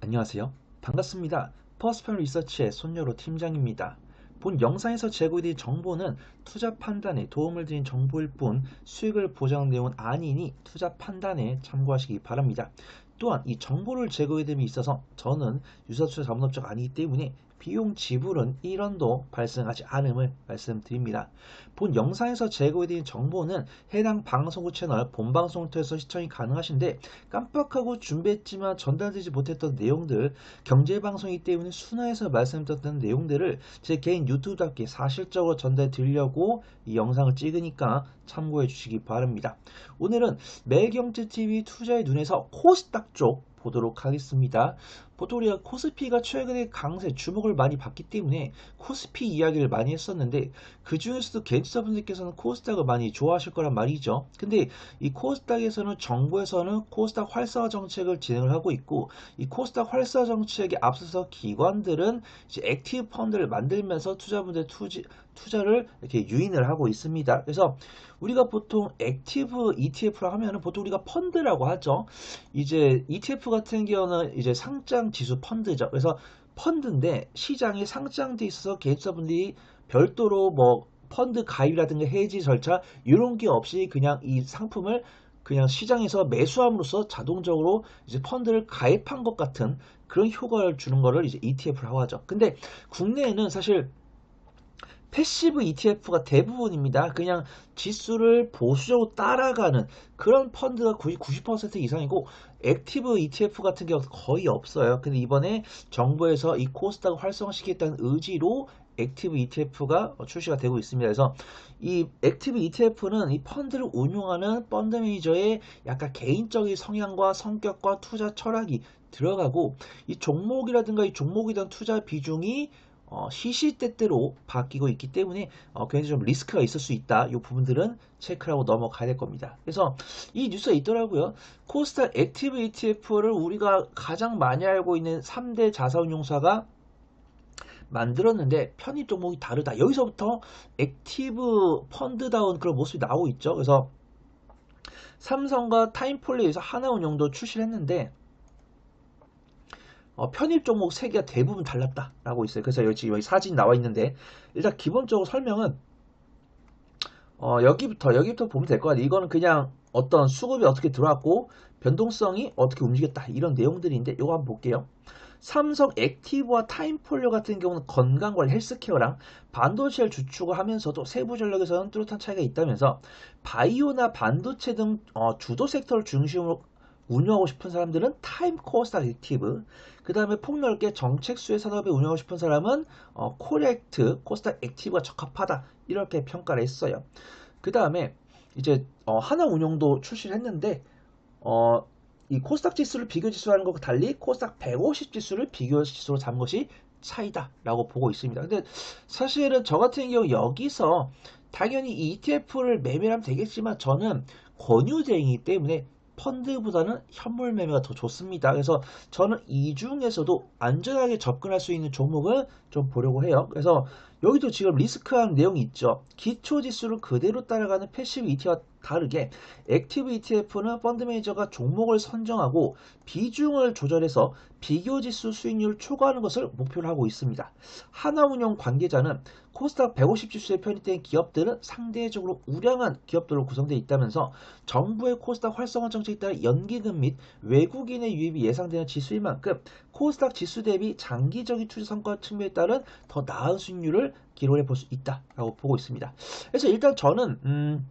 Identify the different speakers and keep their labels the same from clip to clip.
Speaker 1: 안녕하세요. 반갑습니다. 퍼스널 리서치의 손여로 팀장입니다. 본 영상에서 제공된 정보는 투자 판단에 도움을 드린 정보일 뿐 수익을 보장 내용은 아니니 투자 판단에 참고하시기 바랍니다. 또한 이 정보를 제공해드림에 있어서 저는 유사투자 자문업자가 아니기 때문에 비용 지불은 1원도 발생하지 않음을 말씀드립니다. 본 영상에서 제공해드린 정보는 해당 방송국 채널 본방송을 통해서 시청이 가능하신데 깜빡하고 준비했지만 전달되지 못했던 내용들, 경제방송이기 때문에 순화해서 말씀드렸던 내용들을 제 개인 유튜브답게 사실적으로 전달 드리려고 이 영상을 찍으니까 참고해 주시기 바랍니다. 오늘은 매경제TV 투자의 눈에서 코스닥 쪽 보도록 하겠습니다. 보통 우리가 코스피가 최근에 강세 주목을 많이 받기 때문에 코스피 이야기를 많이 했었는데 그 중에서도 개인투자분들께서는 코스닥을 많이 좋아하실 거란 말이죠. 근데 이 코스닥에서는 정부에서는 코스닥 활성화 정책을 진행을 하고 있고 이 코스닥 활성화 정책에 앞서서 기관들은 이제 액티브 펀드를 만들면서 투자분들 투자를 이렇게 유인을 하고 있습니다. 그래서 우리가 보통 액티브 ETF라 하면은 보통 우리가 펀드라고 하죠. 이제 ETF 같은 경우는 이제 상장 지수 펀드죠. 그래서 펀드인데 시장에 상장돼 있어서 개인투자분들이 별도로 뭐 펀드 가입이라든가 해지 절차 이런 게 없이 그냥 이 상품을 그냥 시장에서 매수함으로써 자동적으로 이제 펀드를 가입한 것 같은 그런 효과를 주는 거를 이제 ETF라고 하죠. 근데 국내에는 사실 패시브 ETF가 대부분입니다. 그냥 지수를 보수적으로 따라가는 그런 펀드가 거의 90% 이상이고 액티브 ETF 같은 경우는 거의 없어요. 근데 이번에 정부에서 이 코스닥을 활성화시키겠다는 의지로 액티브 ETF가 출시가 되고 있습니다. 그래서 이 액티브 ETF는 이 펀드를 운용하는 펀드 매니저의 약간 개인적인 성향과 성격과 투자 철학이 들어가고 이 종목이라든가 이 종목에 대한 투자 비중이 시시때때로 바뀌고 있기 때문에 굉장히 좀 리스크가 있을 수 있다. 이 부분들은 체크를 하고 넘어가야 될 겁니다. 그래서 이 뉴스가 있더라고요. 코스닥 액티브 ETF를 우리가 가장 많이 알고 있는 3대 자산운용사가 만들었는데 편입 종목이 다르다. 여기서부터 액티브 펀드다운 그런 모습이 나오고 있죠. 그래서 삼성과 타임폴리에서 하나운용도 출시를 했는데 편입 종목 3개가 대부분 달랐다라고 있어요. 그래서 여기 지금 여기 사진 나와 있는데 일단 기본적으로 설명은 여기부터 보면 될 것 같아요. 이거는 그냥 어떤 수급이 어떻게 들어왔고 변동성이 어떻게 움직였다 이런 내용들인데 이거 한번 볼게요. 삼성 액티브와 타임폴리오 같은 경우는 건강관리 헬스케어랑 반도체를 주축을 하면서도 세부 전략에서는 뚜렷한 차이가 있다면서 바이오나 반도체 등 주도 섹터를 중심으로 운영하고 싶은 사람들은 타임 코스닥 액티브, 그 다음에 폭넓게 정책 수혜 산업에 운영하고 싶은 사람은 코렉트 코스닥 액티브가 적합하다 이렇게 평가를 했어요. 그 다음에 이제 하나 운용도 출시를 했는데 이 코스닥 지수를 비교 지수라는 것과 달리 코스닥 150 지수를 비교 지수로 잡은 것이 차이다라고 보고 있습니다. 근데 사실은 저 같은 경우 여기서 당연히 이 ETF를 매매를 하면 되겠지만 저는 권유제이기 때문에 펀드보다는 현물 매매가 더 좋습니다. 그래서 저는 이 중에서도 안전하게 접근할 수 있는 종목을 좀 보려고 해요. 그래서 여기도 지금 리스크한 내용이 있죠. 기초 지수를 그대로 따라가는 패시브 ETF와 다르게 액티브 ETF는 펀드 매니저가 종목을 선정하고 비중을 조절해서 비교 지수 수익률을 초과하는 것을 목표로 하고 있습니다. 하나운용 관계자는 코스닥 150 지수에 편입된 기업들은 상대적으로 우량한 기업들로 구성되어 있다면서 정부의 코스닥 활성화 정책에 따라 연기금 및 외국인의 유입이 예상되는 지수인 만큼 코스닥 지수 대비 장기적인 투자 성과 측면에 따른 더 나은 수익률을 기록해 볼 수 있다라고 보고 있습니다. 그래서 일단 저는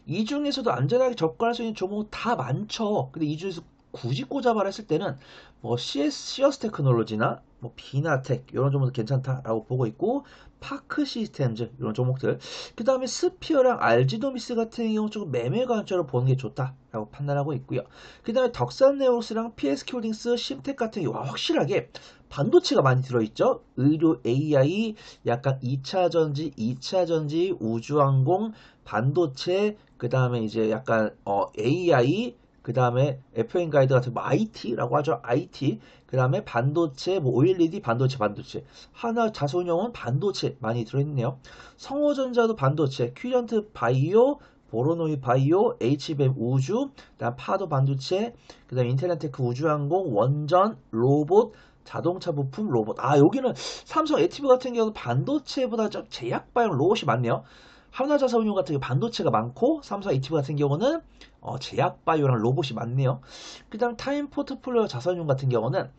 Speaker 1: 이 중에서도 안전하게 접근할 수 있는 종목은 다 많죠. 근데 이 중에서 굳이 꽂아봐라 했을 때는 뭐 시어스 테크놀로지나 뭐 비나텍 이런 종목도 괜찮다라고 보고 있고 파크 시스템즈 이런 종목들 그 다음에 스피어랑 알지도미스 같은 경우 조금 매매 관점으로 보는 게 좋다라고 판단하고 있고요. 그 다음에 덕산네오스랑 PSK 홀딩스 심텍 같은 경우 확실하게 반도체가 많이 들어있죠. 의료 AI 약간 2차전지 2차전지 우주항공 반도체 그 다음에 이제 약간 AI 그 다음에 FM 가이드 같은 뭐 IT라고 하죠. IT 그 다음에 반도체 뭐 OLED 반도체 하나 자손용은 반도체 많이 들어있네요. 성호전자도 반도체 퀴런트 바이오 보로노이 바이오, HBM 우주, 그다음 파도 반도체, 그다음 인텔란테크 우주항공, 원전, 로봇, 자동차 부품, 로봇. 아, 여기는 삼성 애티브 같은 경우는 반도체보다 좀 제약 바이오 로봇이 많네요. 하나자사운용 같은 경우 반도체가 많고, 삼성 애티브 같은 경우는 제약 바이오랑 로봇이 많네요. 그다음 타임 포트폴리오 자산용 같은 경우는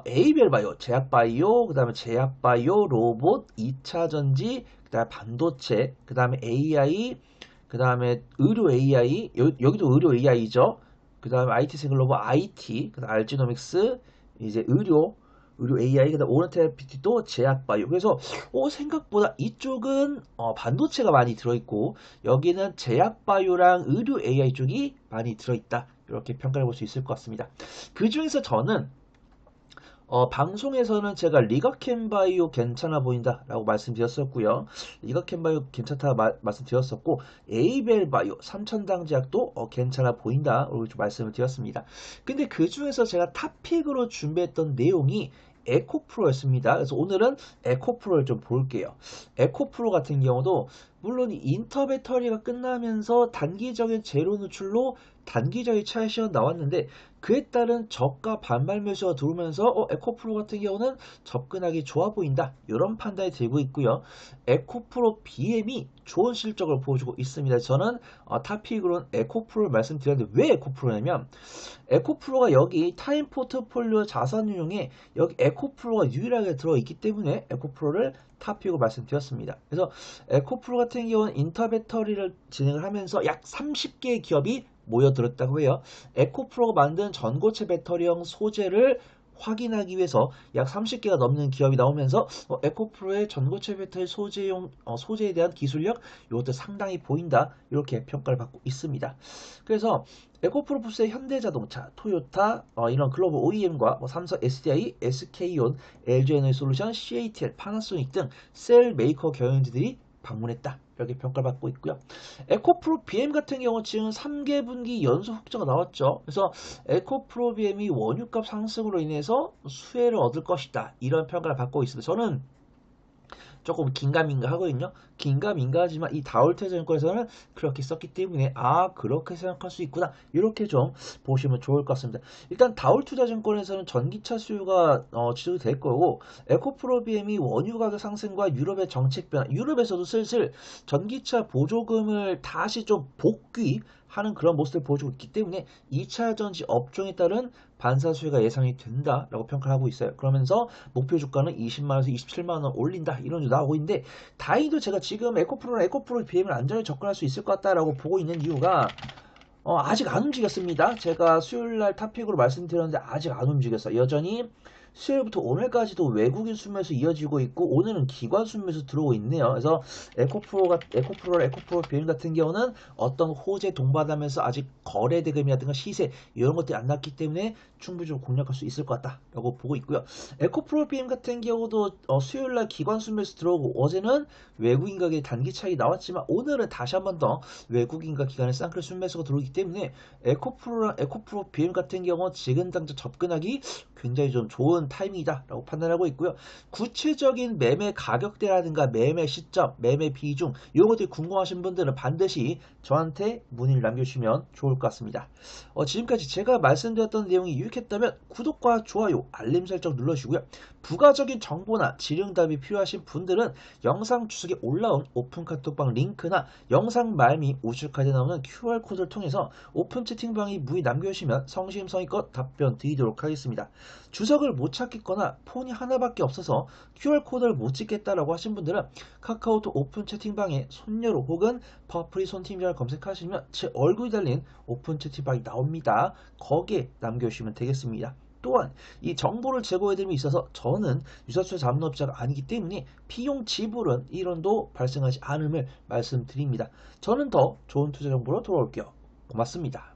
Speaker 1: ABL 바이오, 제약 바이오, 그 다음에 제약 바이오, 로봇, 2차 전지, 그 다음에 반도체, 그 다음에 AI, 그 다음에 의료 AI, 여기도 의료 AI죠. 그 다음에 IT 세글로버 IT, 그 다음에 알지노믹스, 이제 의료 AI, 그 다음에 오른테피티도 제약 바이오. 그래서 생각보다 이쪽은 반도체가 많이 들어있고, 여기는 제약 바이오랑 의료 AI 쪽이 많이 들어있다. 이렇게 평가해 볼 수 있을 것 같습니다. 그 중에서 저는 방송에서는 제가 리가켄바이오 괜찮아 보인다라고 말씀드렸었고요. 리가켄바이오 괜찮다 말씀드렸었고, 에이벨바이오 삼천당제약도 괜찮아 보인다라고 좀 말씀을 드렸습니다. 근데 그 중에서 제가 탑픽으로 준비했던 내용이 에코프로였습니다. 그래서 오늘은 에코프로를 좀 볼게요. 에코프로 같은 경우도 물론 인터배터리가 끝나면서 단기적인 제로 누출로 단기적인 차익 시험 나왔는데, 그에 따른 저가 반발 매수가 들어오면서 에코프로 같은 경우는 접근하기 좋아 보인다, 이런 판단이 들고 있고요. 에코프로 BM이 좋은 실적을 보여주고 있습니다. 저는 탑픽으로는 에코프로를 말씀드렸는데, 왜 에코프로냐면 에코프로가 여기 타임 포트폴리오 자산운용에 여기 에코프로가 유일하게 들어있기 때문에 에코프로를 탑픽으로 말씀드렸습니다. 그래서 에코프로 같은 경우는 인터배터리를 진행을 하면서 약 30개의 기업이 모여들었다고 해요. 에코프로가 만든 전고체 배터리형 소재를 확인하기 위해서 약 30개가 넘는 기업이 나오면서 에코프로의 전고체 배터리 소재에 대한 기술력, 이것도 상당히 보인다, 이렇게 평가를 받고 있습니다. 그래서 에코프로 부스의 현대자동차, 토요타, 이런 글로벌 OEM과 삼성 SDI, SK온, LG에너지솔루션, CATL, 파나소닉 등 셀 메이커 경영진들이 방문했다, 이렇게 평가를 받고 있고요. 에코프로 BM 같은 경우 지금 3개 분기 연속 흑자가 나왔죠. 그래서 에코프로 BM이 원유값 상승으로 인해서 수혜를 얻을 것이다, 이런 평가를 받고 있습니다. 저는 조금 긴가민가 하거든요. 긴가민가 하지만 이 다울투자증권에서는 그렇게 썼기 때문에 그렇게 생각할 수 있구나, 이렇게 좀 보시면 좋을 것 같습니다. 일단 다울투자증권에서는 전기차 수요가 지속이 될 거고, 에코프로 BM이 원유 가격 상승과 유럽의 정책 변화, 유럽에서도 슬슬 전기차 보조금을 다시 좀 복귀하는 그런 모습을 보여주고 있기 때문에 2차 전지 업종에 따른 반사 수요가 예상이 된다라고 평가를 하고 있어요. 그러면서 목표 주가는 20만원에서 27만원 올린다, 이런 게 나오고 있는데, 다행히도 제가 지금 에코프로 BM을 안전하게 접근할 수 있을 것 같다라고 보고 있는 이유가 아직 안 움직였습니다. 제가 수요일날 탑픽으로 말씀드렸는데 아직 안 움직였어요. 여전히 수요일부터 오늘까지도 외국인 순매수 이어지고 있고, 오늘은 기관 순매수 들어오고 있네요. 그래서 에코프로 BM 같은 경우는 어떤 호재 동반하면서 아직 거래 대금이라든가 시세 이런 것들이 안 났기 때문에 충분히 좀 공략할 수 있을 것 같다라고 보고 있고요. 에코프로 BM 같은 경우도 수요일날 기관 순매수 들어오고, 어제는 외국인 가격의 단기 차익이 나왔지만 오늘은 다시 한 번 더 외국인과 기관의 쌍끌 순매수가 들어오기 때문에 에코프로 BM 같은 경우 지금 당장 접근하기 굉장히 좀 좋은 타이밍이다라고 판단하고 있고요. 구체적인 매매 가격대라든가 매매 시점, 매매 비중, 이런 것들이 궁금하신 분들은 반드시 저한테 문의를 남겨주시면 좋을 것 같습니다. 지금까지 제가 말씀드렸던 내용이 유익했다면 구독과 좋아요, 알림 설정 눌러주시고요. 부가적인 정보나 질의응답이 필요하신 분들은 영상 주석에 올라온 오픈 카톡방 링크나 영상 말미 우측카드에 나오는 QR코드를 통해서 오픈 채팅방에 문의 남겨주시면 성심성의껏 답변 드리도록 하겠습니다. 주석을 못 찾겠거나 폰이 하나밖에 없어서 QR코드를 못 찍겠다라고 하신 분들은 카카오톡 오픈 채팅방에 손녀로 혹은 퍼플이 손팀장을 검색하시면 제 얼굴이 달린 오픈 채팅방이 나옵니다. 거기에 남겨주시면 되겠습니다. 또한 이 정보를 제공해드림에 있어서 저는 유사수의 자문업자가 아니기 때문에 비용 지불은 1원도 발생하지 않음을 말씀드립니다. 저는 더 좋은 투자 정보로 돌아올게요. 고맙습니다.